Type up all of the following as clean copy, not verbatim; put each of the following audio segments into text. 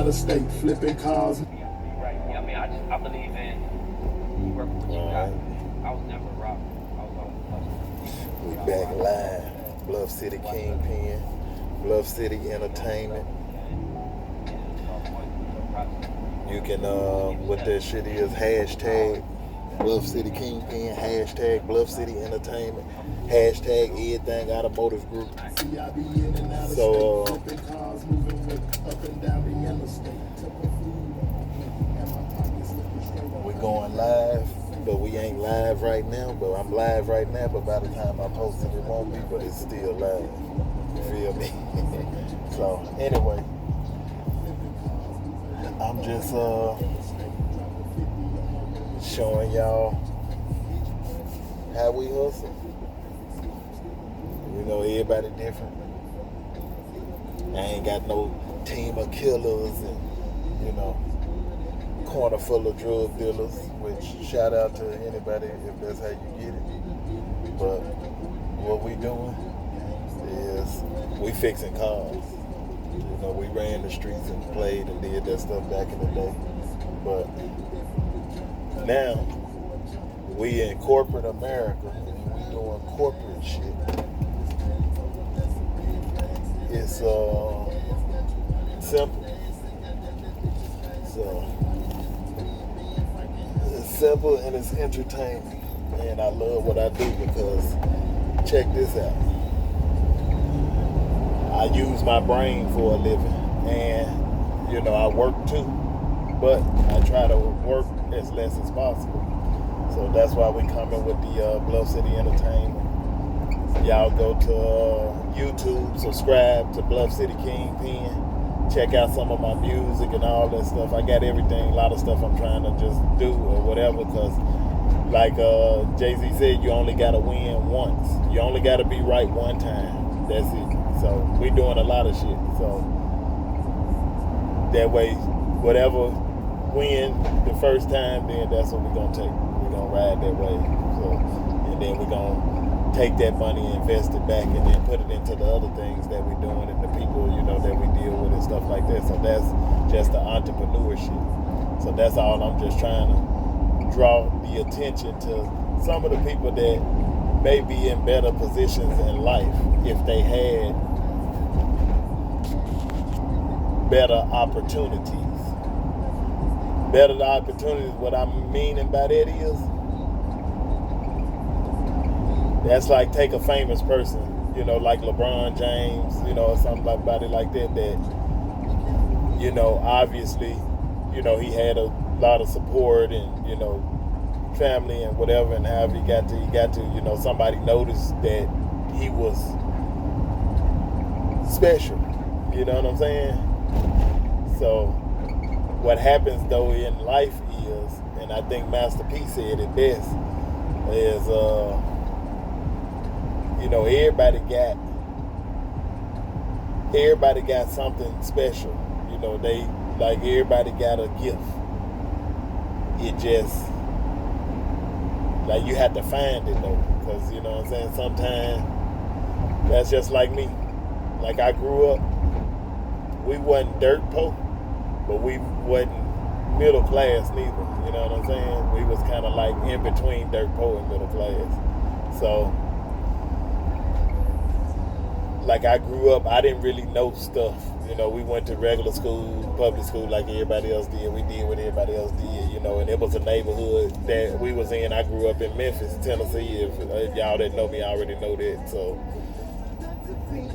out of state, flipping cars. Right. I mean, I believe in work with what you got. I was never a robber. I was always a hustler. We back live. Bluff City Kingpin, Bluff City Entertainment. You can, what that shit is, hashtag Bluff City Kingpin, hashtag Bluff City Entertainment, hashtag Everything Automotive Group. So, we're going live, but we ain't live right now. But I'm live right now, but by the time I post it, it won't be, but it's still live. You feel me? So, anyway, I'm just showing y'all how we hustle. You know, everybody different. I ain't got no team of killers and, you know, corner full of drug dealers, which shout out to anybody if that's how you get it. But what we doing is we fixing cars. You know, we ran the streets and played and did that stuff back in the day. But now we in corporate America and we doing corporate shit. It's simple. So it's simple and it's entertaining. And I love what I do because check this out. I use my brain for a living, and you know I work too, but I try to work as less as possible. So that's why we coming with the Bluff City Entertainment. Y'all go to YouTube, subscribe to Bluff City Kingpin, check out some of my music and all that stuff. I got everything, a lot of stuff I'm trying to just do or whatever, because like Jay-Z said, you only got to win once. You only got to be right one time. That's it. So we doing a lot of shit. So that way, whatever win the first time, then that's what we're gonna take. We're gonna ride that way. So, and then we're gonna take that money and invest it back, and then put it into the other things that we're doing and the people, you know, that we deal with and stuff like that. So that's just the entrepreneurship. So that's all. I'm just trying to draw the attention to some of the people that may be in better positions in life if they had better opportunities. Better opportunities, what I'm meaning by that is, that's like take a famous person, you know, like LeBron James, you know, or somebody like that, you know, obviously, you know, he had a lot of support and, you know, family and whatever, and however he got to, you know, somebody noticed that he was special. You know what I'm saying? So what happens though in life is, and I think Master P said it best, is you know, everybody got something special. You know, they like everybody got a gift. It just like you have to find it though, because you know what I'm saying, sometimes that's just like me. Like I grew up, we wasn't dirt poor, but we wasn't middle class neither. You know what I'm saying? We was kind of like in between dirt poor and middle class. So like I grew up, I didn't really know stuff. You know, we went to regular school, public school like everybody else did. We did what everybody else did, you know, and it was a neighborhood that we was in. I grew up in Memphis, Tennessee. If y'all that know me already know that. So,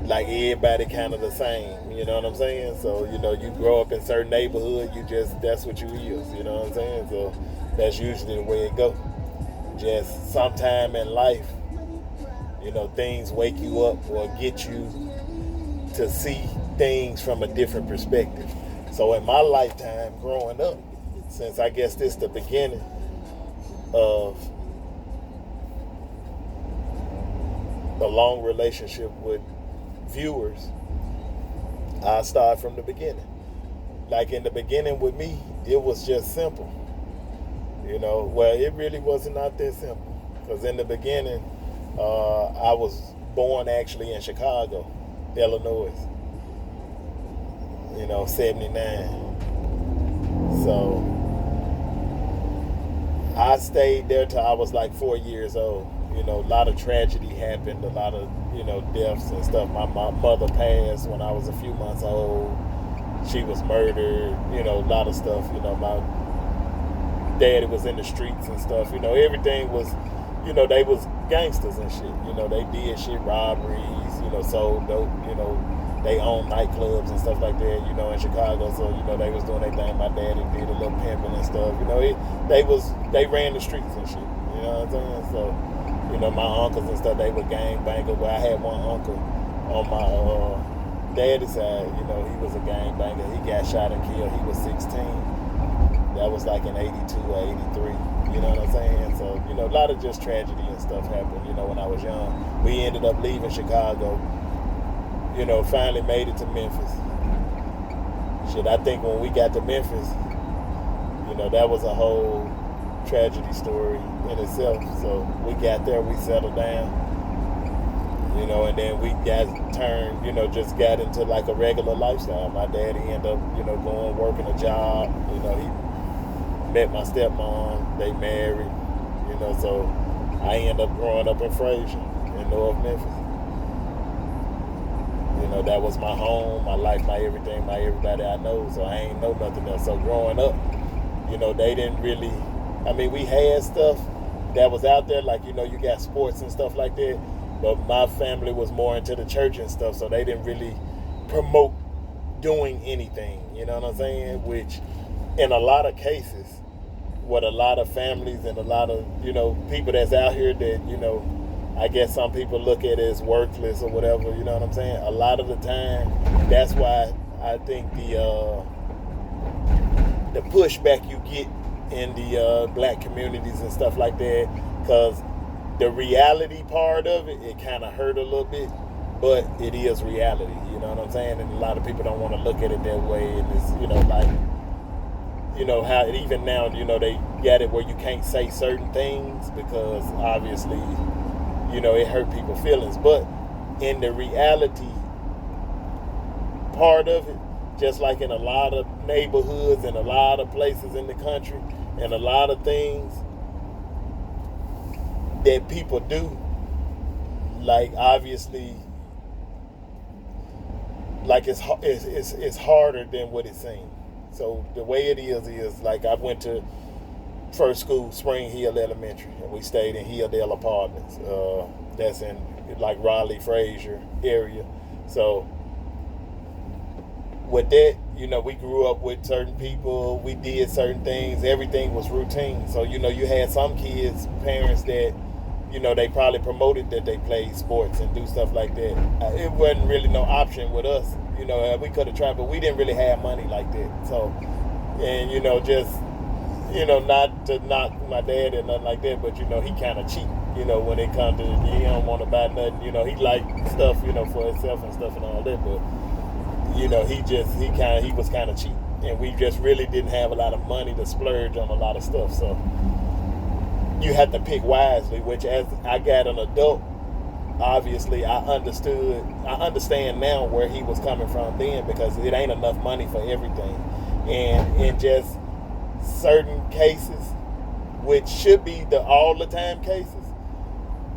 like everybody kind of the same, you know what I'm saying? So, you know, you grow up in certain neighborhood, that's what you is, you know what I'm saying? So, that's usually the way it go. Just sometime in life, you know, things wake you up or get you to see things from a different perspective. So in my lifetime growing up, since I guess this the beginning of a long relationship with viewers, I start from the beginning. Like in the beginning with me, it was just simple. You know, well, it really wasn't not that simple. Because in the beginning, I was born actually in Chicago, Illinois. You know, 79. So I stayed there till I was like 4 years old. You know, a lot of tragedy happened, a lot of, deaths and stuff. My mother passed when I was a few months old. She was murdered, a lot of stuff. My daddy was in the streets and stuff. Everything was, they was gangsters and shit. They did shit, robberies, sold dope, they owned nightclubs and stuff like that, in Chicago. So, they was doing their thing. My daddy did a little pimping and stuff. They ran the streets and shit. You know what I'm saying? So, my uncles and stuff, they were gang bangers. Well, I had one uncle on my daddy's side, he was a gang banger. He got shot and killed. He was 16. That was like in 82 or 83. You know what I'm saying? So, a lot of just tragedy and stuff happened, when I was young. We ended up leaving Chicago, finally made it to Memphis. Shit, I think when we got to Memphis, that was a whole tragedy story in itself. So we got there, we settled down, and then we got turned, just got into like a regular lifestyle. My daddy ended up, going working a job. He met my stepmom, they married, so I ended up growing up in Frazier in North Memphis. That was my home, my life, my everything, my everybody I know. So I ain't know nothing else. So growing up, they didn't really, we had stuff that was out there, like, you got sports and stuff like that. But my family was more into the church and stuff, so they didn't really promote doing anything, you know what I'm saying? Which, in a lot of cases, what a lot of families and a lot of, people that's out here that, I guess some people look at it as worthless or whatever, you know what I'm saying? A lot of the time, that's why I think the pushback you get in the black communities and stuff like that, because the reality part of it, it kind of hurt a little bit, but it is reality, you know what I'm saying? And a lot of people don't want to look at it that way, and it's, how even now, they get it where you can't say certain things because obviously, it hurt people's feelings. But in the reality part of it, just like in a lot of neighborhoods and a lot of places in the country and a lot of things that people do, like obviously, like it's harder than what it seems. So the way it is like I went to first school, Spring Hill Elementary, and we stayed in Hilldale Apartments. That's in like Raleigh, Frazier area. So with that, we grew up with certain people, we did certain things, everything was routine. So, you had some kids, parents that, they probably promoted that they played sports and do stuff like that. It wasn't really no option with us. We could have tried, but we didn't really have money like that. So, and, just, not to knock my dad or nothing like that, but, he kind of cheap, when it comes to, he don't want to buy nothing. He liked stuff, for himself and stuff and all that, but, he was kind of cheap. And we just really didn't have a lot of money to splurge on a lot of stuff. So you have to pick wisely, which as I got an adult, obviously I understand now where he was coming from then, because it ain't enough money for everything. And in just certain cases, which should be the all the time cases,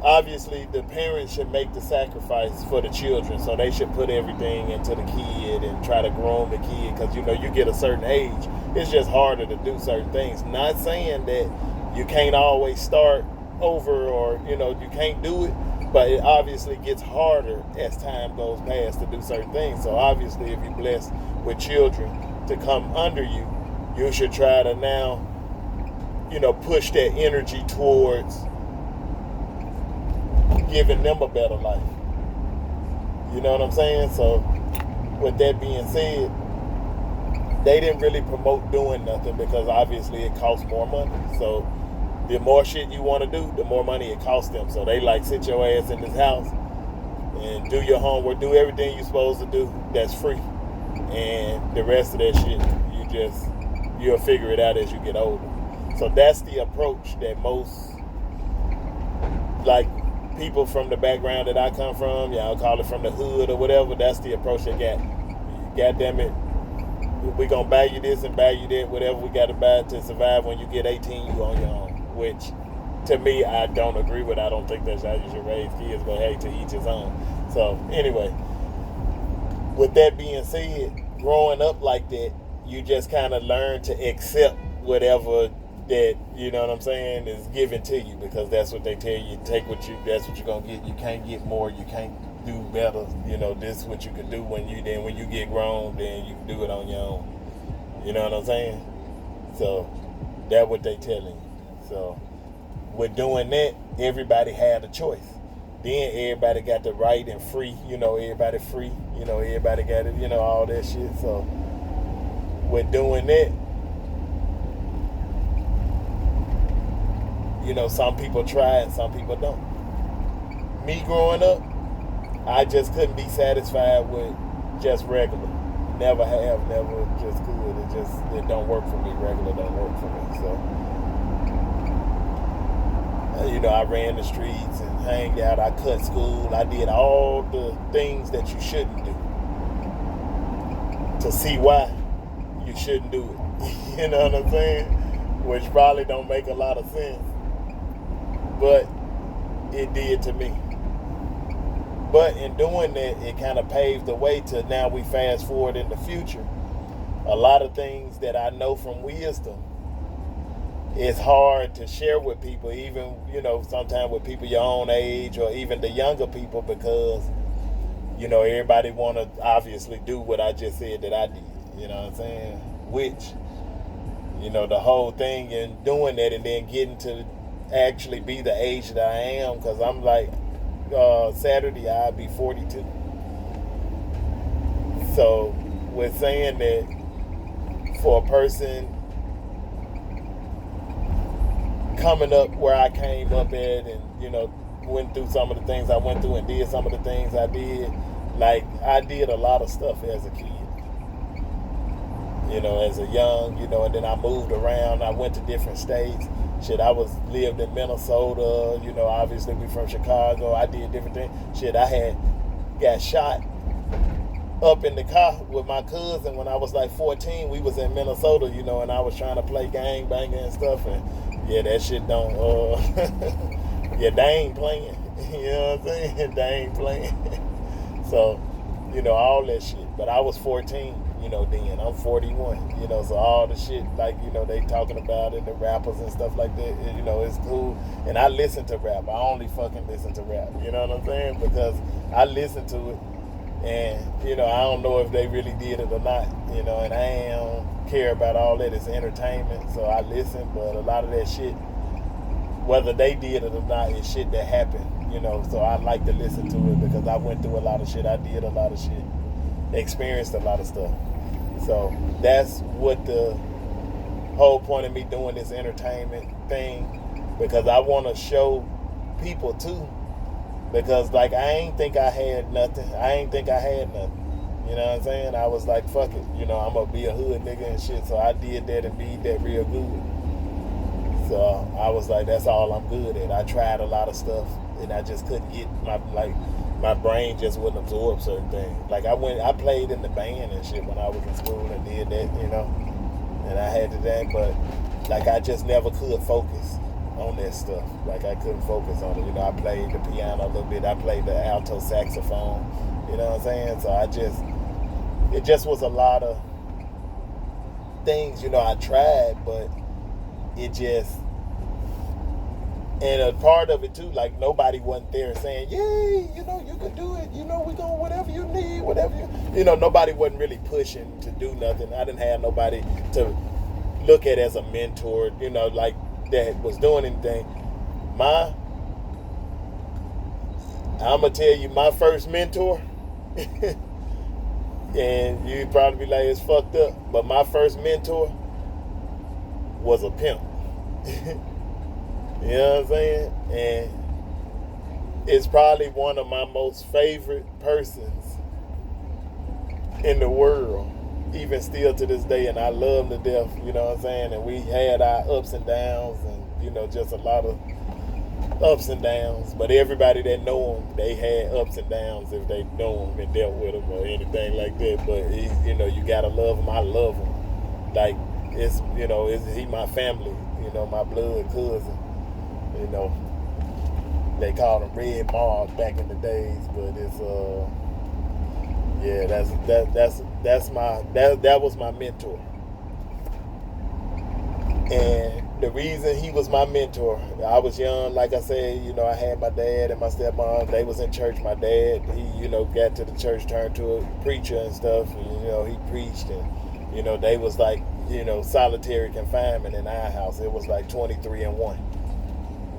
obviously the parents should make the sacrifice for the children. So they should put everything into the kid and try to groom the kid, because you get a certain age, it's just harder to do certain things. Not saying that you can't always start over or you can't do it, but it obviously gets harder as time goes past to do certain things. So obviously if you're blessed with children to come under you, you should try to now push that energy towards giving them a better life. You know what I'm saying? So with that being said, they didn't really promote doing nothing because obviously it costs more money. So the more shit you want to do, the more money it costs them. So they like, sit your ass in this house and do your homework, do everything you're supposed to do that's free. And the rest of that shit, you'll figure it out as you get older. So that's the approach that most, like, people from the background that I come from, I'll call it from the hood or whatever, that's the approach they got. God damn it, we gonna buy you this and buy you that, whatever we gotta buy to survive. When you get 18, you on your own. Which, to me, I don't agree with. I don't think that's how you should raise kids, but hey, to each his own. So anyway, with that being said, growing up like that, you just kind of learn to accept whatever that, you know what I'm saying, is given to you, because that's what they tell you. Take what you, that's what you're gonna get. You can't get more. You can't do better. You know, this is what you can do when you get grown, then you can do it on your own. You know what I'm saying? So that's what they telling you. So with doing that, everybody had a choice. Then everybody got the right and free. You know, everybody free. You know, everybody got it. You know, all that shit. So with doing that, you know, some people try and some people don't. Me growing up, I just couldn't be satisfied with just regular. Never have, never just could. It don't work for me. Regular don't work for me. So, you know, I ran the streets and hanged out. I cut school. I did all the things that you shouldn't do to see why you shouldn't do it. You know what I'm saying? Which probably don't make a lot of sense. But it did to me. But in doing that, it kind of paved the way to now we fast forward in the future. A lot of things that I know from wisdom, it's hard to share with people, even, you know, sometimes with people your own age or even the younger people, because, you know, everybody want to obviously do what I just said that I did. You know what I'm saying? Which, you know, the whole thing in doing that and then getting to actually be the age that I am, because I'm like, Saturday I'll be 42. So with saying that, for a person coming up where I came up at, and, you know, went through some of the things I went through and did some of the things I did, like, I did a lot of stuff as a kid. You know, as a young, you know, and then I moved around. I went to different states. Shit, I lived in Minnesota. You know, obviously we from Chicago. I did different things. Shit, I got shot up in the car with my cousin when I was like 14. We was in Minnesota, you know, and I was trying to play gang banging and stuff. And yeah, that shit don't, yeah, they ain't playing. You know what I'm saying? They ain't playing. So, you know, all that shit. But I was 14, you know, then. I'm 41, you know, so all the shit, like, you know, they talking about it, the rappers and stuff like that, you know, it's cool. And I listen to rap. I only fucking listen to rap, you know what I'm saying? Because I listen to it, and, you know, I don't know if they really did it or not, you know, and I don't care about all that. It's entertainment, so I listen, but a lot of that shit, whether they did it or not, is shit that happened, you know, so I like to listen to it because I went through a lot of shit. I did a lot of shit, experienced a lot of stuff. So that's what the whole point of me doing this entertainment thing, because I want to show people too, because, like, I ain't think I had nothing. You know what I'm saying? I was like, fuck it, you know, I'm gonna be a hood nigga and shit. So I did that and be that real good. So I was like, that's all I'm good at. I tried a lot of stuff and I just couldn't get my brain just wouldn't absorb certain things. Like, I played in the band and shit when I was in school and did that, you know, and I had to that, but, like, I just never could focus on that stuff. Like, I couldn't focus on it. You know, I played the piano a little bit. I played the alto saxophone. You know what I'm saying? So it just was a lot of things, you know, I tried, but it just, and a part of it too, like, nobody wasn't there saying, yay, you know, you can do it, you know, we gonna, whatever you need, you know, nobody wasn't really pushing to do nothing. I didn't have nobody to look at as a mentor, you know, like, that was doing anything. I'm gonna tell you, my first mentor, and you'd probably be like, it's fucked up, but my first mentor was a pimp. You know what I'm saying? And it's probably one of my most favorite persons in the world, even still to this day, and I love him to death, you know what I'm saying? And we had our ups and downs and, you know, just a lot of ups and downs, but everybody that know him, they had ups and downs if they know him and dealt with him or anything like that. But he, you gotta love him. I love him. Like it's, he my family. My blood cousin. They called him Red Mars back in the days, but it's yeah, that was my mentor. And the reason he was my mentor, I was young, like I said, I had my dad and my stepmom. They was in church. My dad, he, got to the church, turned to a preacher and stuff. And, he preached, and, they was like, solitary confinement in our house. It was like 23-1.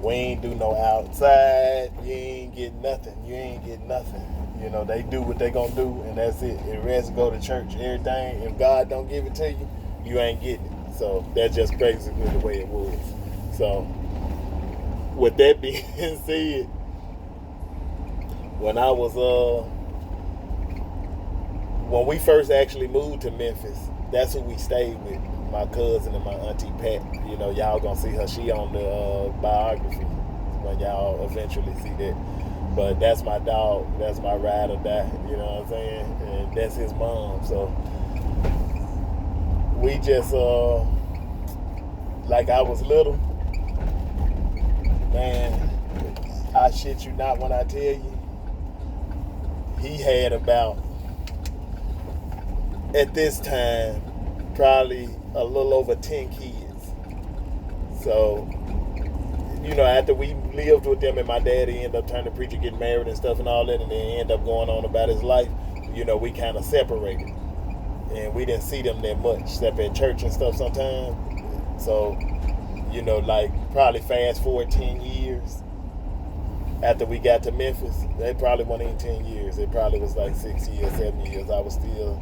We ain't do no outside. You ain't get nothing. They do what they gonna do, and that's it. The rest go to church. Everything, if God don't give it to you, you ain't getting it. So that's just basically the way it was. So with that being said, when we first actually moved to Memphis, that's who we stayed with. My cousin and my auntie Pat. Y'all gonna see her. She on the biography when y'all eventually see that. But that's my dog. That's my ride or die. You know what I'm saying? And that's his mom. So we just, like I was little, man, I shit you not when I tell you, he had about, at this time, probably a little over 10 kids. So, after we lived with them and my daddy ended up turning preacher, getting married and stuff and all that, and then end up going on about his life, we kind of separated. And we didn't see them that much, except at church and stuff sometimes. So, like probably fast forward 10 years after we got to Memphis, they probably wasn't even 10 years. It probably was like 6 years, 7 years. I was still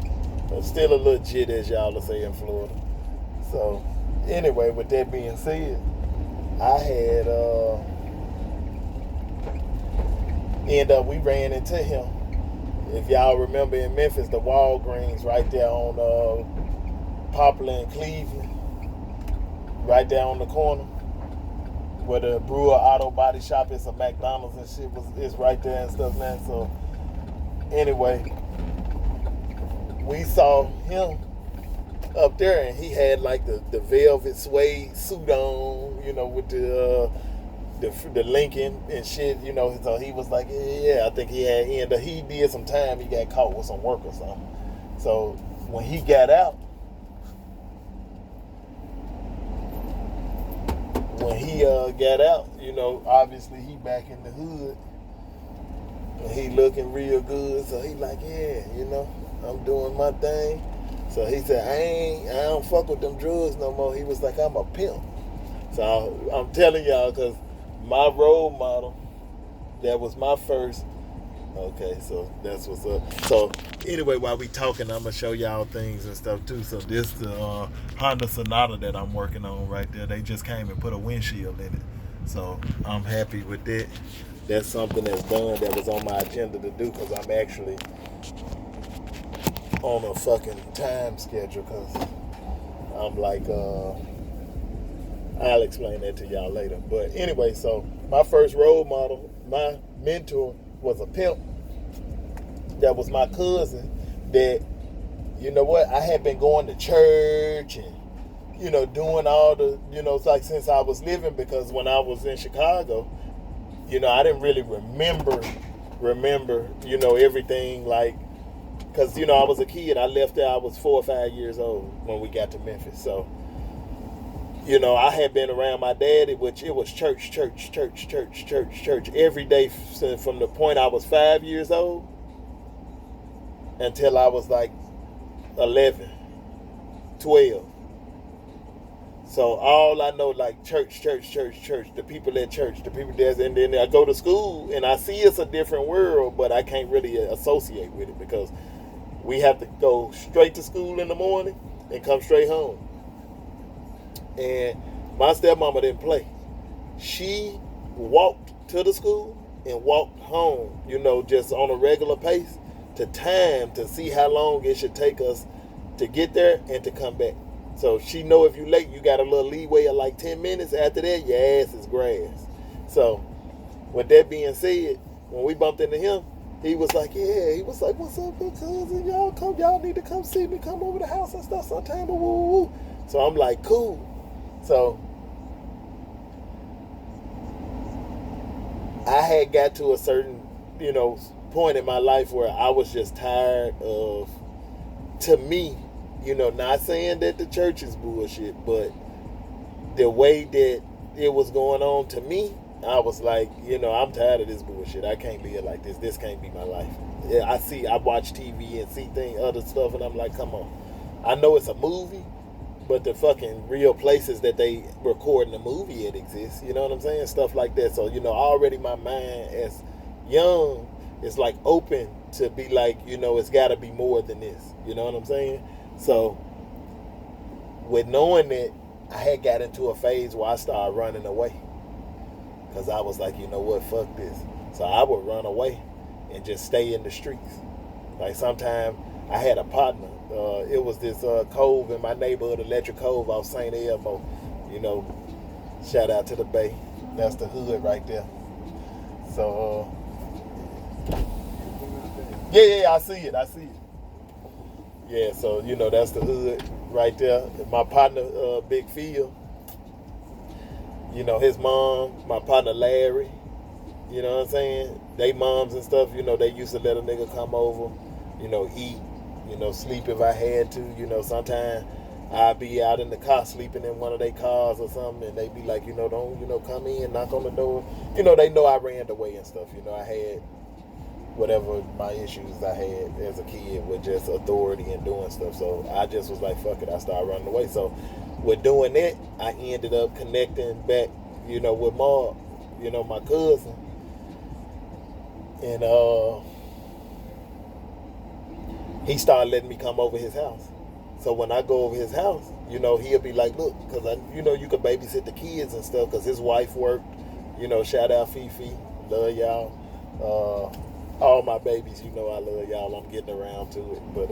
a little jit, as y'all will say in Florida. So, anyway, with that being said, I had, we ran into him. If y'all remember in Memphis, the Walgreens right there on Poplar and Cleveland, right there on the corner, where the Brewer Auto Body Shop is, a McDonald's and shit is right there and stuff, man. So anyway, we saw him up there, and he had like the velvet suede suit on, with the Lincoln and shit, so he was like, I think he did some time. He got caught with some work or something. So when he got out, obviously he back in the hood, and he looking real good. So he like, I'm doing my thing. So he said, I don't fuck with them drugs no more. He was like, I'm a pimp. So I'm telling y'all, because my role model, that was my first. Okay, so that's what's up. So anyway, while we talking, I'm gonna show y'all things and stuff too. So this the Honda Sonata that I'm working on right there. They just came and put a windshield in it. So I'm happy with that. That's something that's done that was on my agenda to do, because I'm actually on a fucking time schedule, because I'm like, I'll explain that to y'all later. But anyway, so my first role model, my mentor, was a pimp. That was my cousin that, I had been going to church and, doing all the, it's like since I was living, because when I was in Chicago, I didn't really remember, everything, like, because, I was a kid. I left there, I was 4 or 5 years old when we got to Memphis. So, I had been around my daddy, which it was church every day from the point I was 5 years old until I was like 11, 12. So all I know, like church, the people at church, the people there, and then I go to school and I see it's a different world, but I can't really associate with it, because we have to go straight to school in the morning and come straight home. And my stepmama didn't play. She walked to the school and walked home, just on a regular pace, to time to see how long it should take us to get there and to come back. So she know if you late, you got a little leeway of like 10 minutes. After that, your ass is grass. So with that being said, when we bumped into him, he was like, yeah, he was like, what's up, big cousin? Y'all need to come see me, come over the house and stuff sometime. Woo, woo, woo. So I'm like, cool. So I had got to a certain, point in my life where I was just tired of, to me, not saying that the church is bullshit, but the way that it was going on to me, I was like, I'm tired of this bullshit. I can't live like this. This can't be my life. Yeah, I watch TV and see other stuff, and I'm like, come on. I know it's a movie, but the fucking real places that they recording the movie, it exists. You know what I'm saying? Stuff like that. So, already my mind as young is like open to be like, it's got to be more than this. You know what I'm saying? So, with knowing that, I had got into a phase where I started running away. Because I was like, you know what, fuck this. So I would run away and just stay in the streets. Like sometime I had a partner. It was this cove in my neighborhood, Electric Cove off St. Elmo. Shout out to the Bay. That's the hood right there. So, yeah, I see it. Yeah, so, that's the hood right there. My partner, Big Phil. His mom, my partner Larry, you know what I'm saying? They moms and stuff, they used to let a nigga come over, eat, sleep if I had to, sometimes I'd be out in the car sleeping in one of their cars or something, and they'd be like, don't, come in, knock on the door. They know I ran away and stuff, I had whatever my issues I had as a kid with just authority and doing stuff. So I just was like, fuck it, I started running away. So with doing that, I ended up connecting back, with Mark, my cousin. And he started letting me come over his house. So when I go over his house, he'll be like, look, because you could babysit the kids and stuff, because his wife worked, shout out Fifi, love y'all. All my babies, I love y'all. I'm getting around to it. But,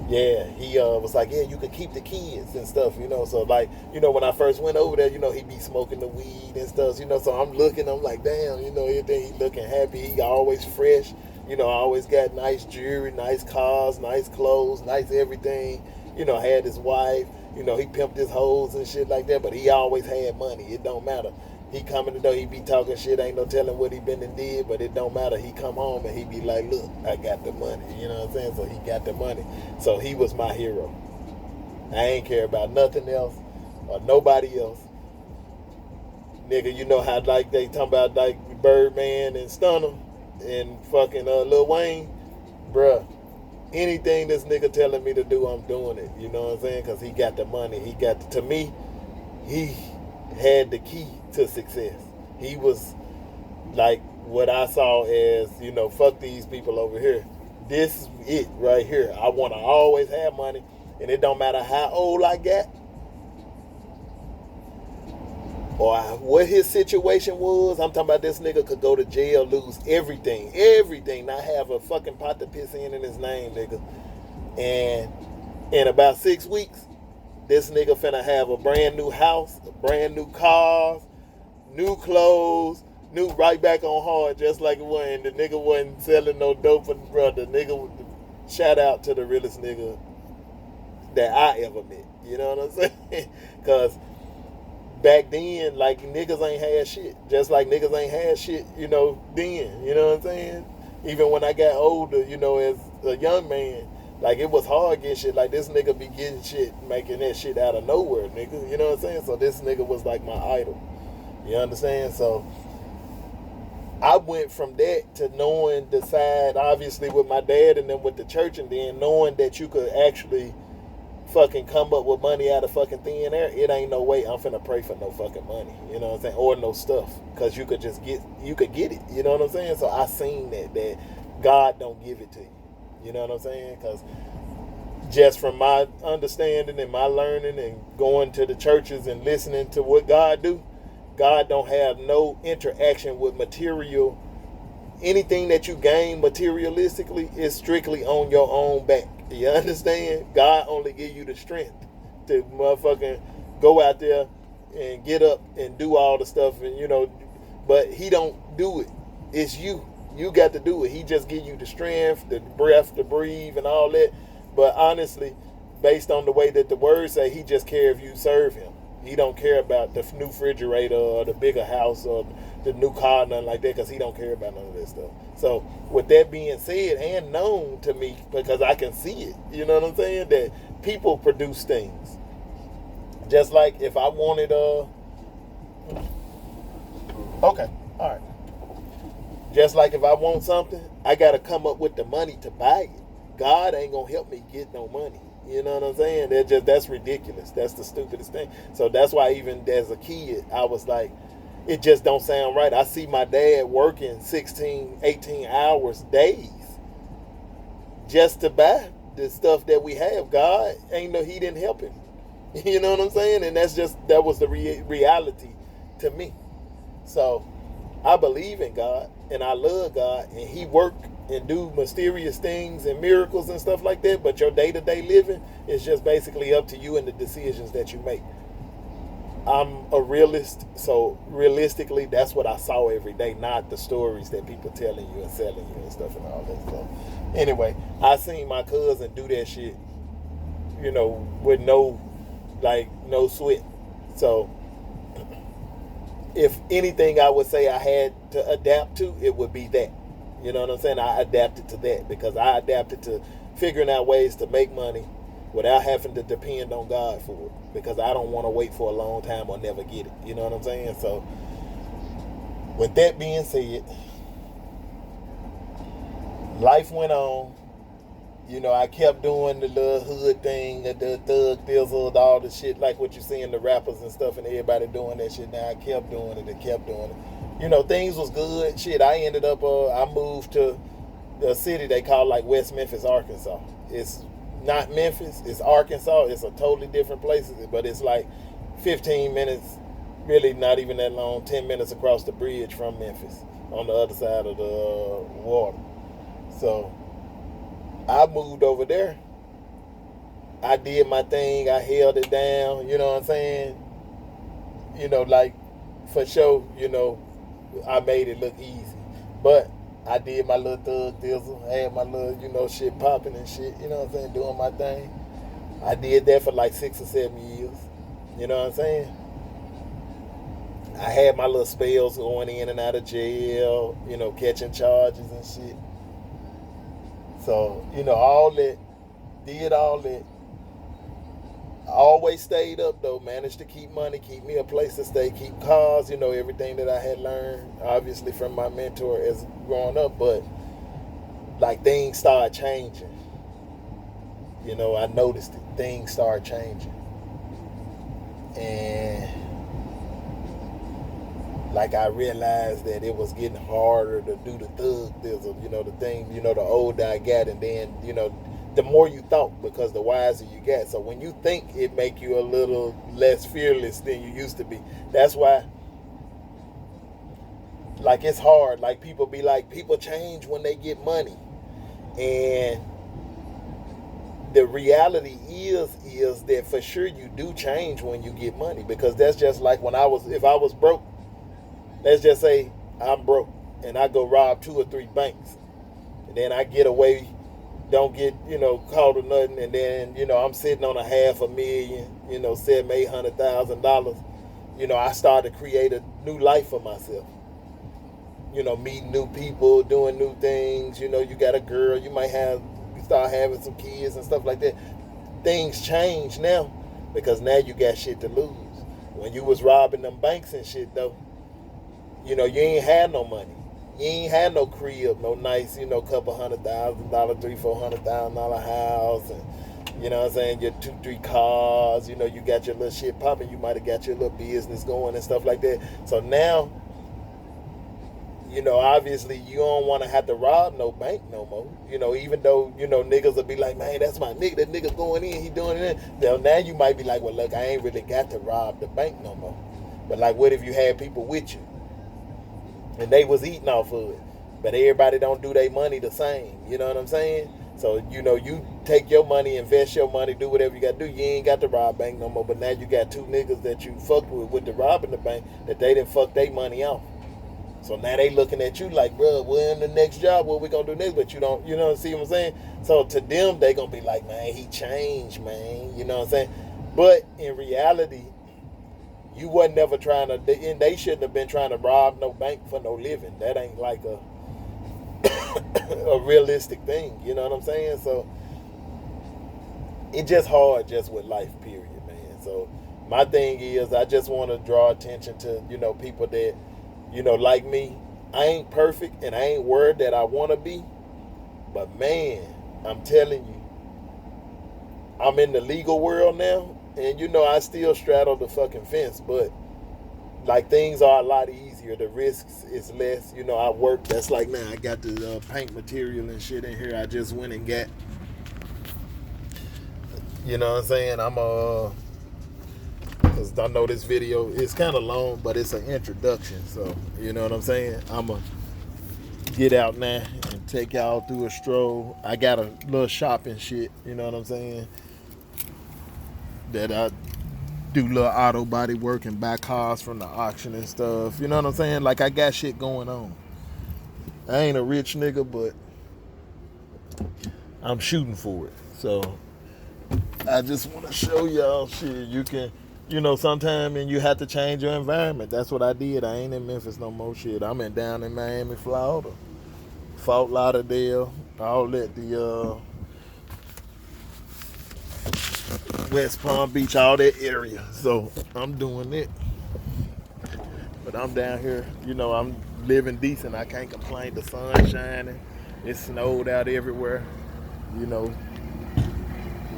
yeah, he was like, yeah, you could keep the kids and stuff, So, like, when I first went over there, he'd be smoking the weed and stuff, So I'm like, damn, everything, he looking happy. He always fresh. I always got nice jewelry, nice cars, nice clothes, nice everything. Had his wife. He pimped his hoes and shit like that. But he always had money. It don't matter. He come in the door, he be talking shit, ain't no telling what he been and did, but it don't matter. He come home and he be like, look, I got the money. You know what I'm saying? So he got the money. So he was my hero. I ain't care about nothing else or nobody else. Nigga, you know how like they talking about like Birdman and Stunner and fucking Lil Wayne? Bruh, anything this nigga telling me to do, I'm doing it. You know what I'm saying? Because he got the money. To me, he had the key to success. He was like what I saw as, fuck these people over here. This is it right here. I want to always have money, and it don't matter how old I get or what his situation was. I'm talking about this nigga could go to jail, lose everything, not have a fucking pot to piss in his name, nigga. And in about 6 weeks, this nigga finna have a brand new house, brand new cars, new clothes, new right back on hard, just like it wasn't. The nigga wasn't selling no dope, brother. Nigga, shout out to the realest nigga that I ever met. You know what I'm saying? Because back then, like, niggas ain't had shit. Just like niggas ain't had shit, then. You know what I'm saying? Even when I got older, as a young man, like, it was hard getting shit. Like, this nigga be getting shit, making that shit out of nowhere, nigga. You know what I'm saying? So this nigga was like my idol. You understand? So I went from that to knowing the side, obviously, with my dad and then with the church, and then knowing that you could actually fucking come up with money out of fucking thin air. It ain't no way I'm finna pray for no fucking money. You know what I'm saying? Or no stuff. Because you could get it. You know what I'm saying? So I seen that God don't give it to you. You know what I'm saying? Because just from my understanding and my learning and going to the churches and listening to what God do, God don't have no interaction with material. Anything that you gain materialistically is strictly on your own back. You understand? God only give you the strength to motherfucking go out there and get up and do all the stuff and, but he don't do it. It's you. You got to do it. He just give you the strength, the breath to breathe and all that. But honestly, based on the way that the words say, he just care if you serve him. He don't care about the new refrigerator or the bigger house or the new car, nothing like that, because he don't care about none of that stuff. So with that being said and known to me, because I can see it, you know what I'm saying, that people produce things. Just like if I wanted okay, all right. Just like if I want something, I got to come up with the money to buy it. God ain't going to help me get no money. You know what I'm saying? That's ridiculous. That's the stupidest thing. So that's why even as a kid, I was like, it just don't sound right. I see my dad working 16, 18 hours days just to buy the stuff that we have. God ain't no, he didn't help him. You know what I'm saying? And that was the reality to me. So I believe in God and I love God, and he work and do mysterious things and miracles and stuff like that. But your day-to-day living is just basically up to you and the decisions that you make. I'm a realist, so realistically, that's what I saw every day, not the stories that people telling you and selling you and stuff and all that stuff. Anyway, I seen my cousin do that shit, you know, with no sweat. So if anything I would say I had to adapt to, it would be that. You know what I'm saying? I adapted to that because I adapted to figuring out ways to make money without having to depend on God for it, because I don't want to wait for a long time or never get it. You know what I'm saying? So with that being said, life went on. You know, I kept doing the little hood thing, the thug thizzle, all the shit like what you see in the rappers and stuff, and everybody doing that shit. Now I kept doing it and kept doing it. You know, things was good. Shit, I ended up, I moved to the city they call like West Memphis, Arkansas. It's not Memphis, it's Arkansas. It's a totally different place, but it's like 15 minutes, really not even that long, 10 minutes across the bridge from Memphis on the other side of the water. So I moved over there. I did my thing. I held it down. You know what I'm saying? You know, like, for sure, you know, I made it look easy. But I did my little thug thizzle. I had my little, you know, shit popping and shit. You know what I'm saying? Doing my thing. I did that for like 6 or 7 years. You know what I'm saying? I had my little spells going in and out of jail. You know, catching charges and shit. So, you know, all that, did all that. I always stayed up though, managed to keep money, keep me a place to stay, keep cars, you know, everything that I had learned, obviously from my mentor as growing up, but like things started changing. You know, I noticed it, things started changing. And like I realized that it was getting harder to do the thug thizzle, you know, the thing, you know, the older I got, and then, you know, the more you thought, because the wiser you get. So when you think, it make you a little less fearless than you used to be. That's why, like, it's hard. Like, people be like, people change when they get money. And the reality is that for sure you do change when you get money, because that's just like if I was broke, let's just say I'm broke and I go rob 2 or 3 banks, and then I get away, don't get, you know, caught or nothing, and then, you know, I'm sitting on $500,000, you know, $700,000-$800,000. You know, I started to create a new life for myself. You know, meeting new people, doing new things. You know, you got a girl, you start having some kids and stuff like that. Things change now, because now you got shit to lose. When you was robbing them banks and shit though, you know, you ain't had no money. You ain't had no crib, no nice, you know, couple $100,000, $300,000-$400,000 house, and you know what I'm saying, your 2-3 cars, you know, you got your little shit popping, you might have got your little business going and stuff like that. So now, you know, obviously you don't want to have to rob no bank no more. You know, even though, you know, niggas will be like, man, that's my nigga, that nigga going in, he doing it. Now you might be like, well, look, I ain't really got to rob the bank no more. But like, what if you had people with you and they was eating off of it? But everybody don't do their money the same. You know what I'm saying? So, you know, you take your money, invest your money, do whatever you got to do. You ain't got to rob bank no more. But now you got 2 niggas that you fucked with the robbing the bank, that they didn't fuck their money off. So now they looking at you like, bro, we're in the next job. What we gonna do next? But you don't, see what I'm saying? So to them, they gonna be like, man, he changed, man. You know what I'm saying? But in reality, you wasn't never trying to. They shouldn't have been trying to rob no bank for no living. That ain't like a realistic thing. You know what I'm saying? So it's just hard, just with life, period, man. So my thing is, I just want to draw attention to people that. Like me, I ain't perfect and I ain't worried that I want to be. But man, I'm telling you, I'm in the legal world now. And I still straddle the fucking fence. But like things are a lot easier. The risks is less. I work. That's like now I got the paint material and shit in here. I just went and got. You know what I'm saying? Because I know this video is kind of long, but it's an introduction. So, you know what I'm saying? I'm going to get out now and take y'all through a stroll. I got a little shopping shit, you know what I'm saying? That I do little auto body work and buy cars from the auction and stuff. You know what I'm saying? Like, I got shit going on. I ain't a rich nigga, but I'm shooting for it. So, I just want to show y'all shit. You can... sometime and you have to change your environment. That's what I did. I ain't in Memphis no more shit. I'm down in Miami, Florida, Fort Lauderdale, all at the West Palm Beach, all that area. So I'm doing it. But I'm down here, I'm living decent. I can't complain. The sun's shining. It snowed out everywhere.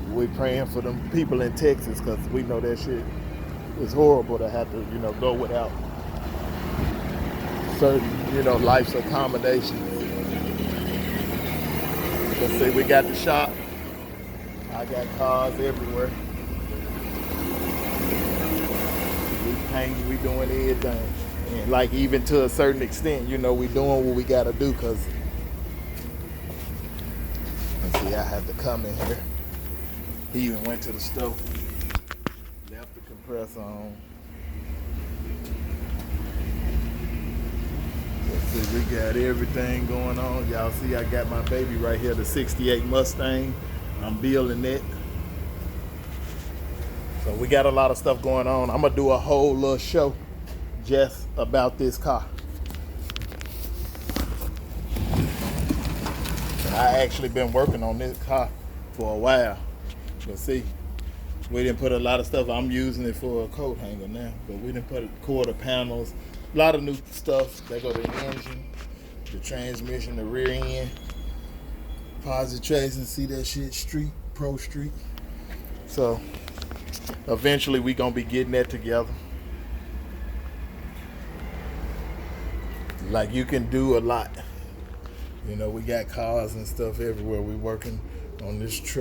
We're praying for them people in Texas because we know that shit is horrible to have to, go without certain, life's accommodations. Let's see, we got the shop. I got cars everywhere. We painting, we doing everything. And like even to a certain extent, we doing what we got to do because, let's see, I had to come in here. He even went to the stove, left the compressor on. Let's see, we got everything going on. Y'all see I got my baby right here, the 68 Mustang. I'm building it. So we got a lot of stuff going on. I'm gonna do a whole little show just about this car. I actually been working on this car for a while. But see, we didn't put a lot of stuff. I'm using it for a coat hanger now, but we didn't put quarter panels, a lot of new stuff. There go the engine, the transmission, the rear end, posit tracing. See that shit, Pro Street. So eventually we gonna be getting that together. Like you can do a lot. We got cars and stuff everywhere. We working on this truck.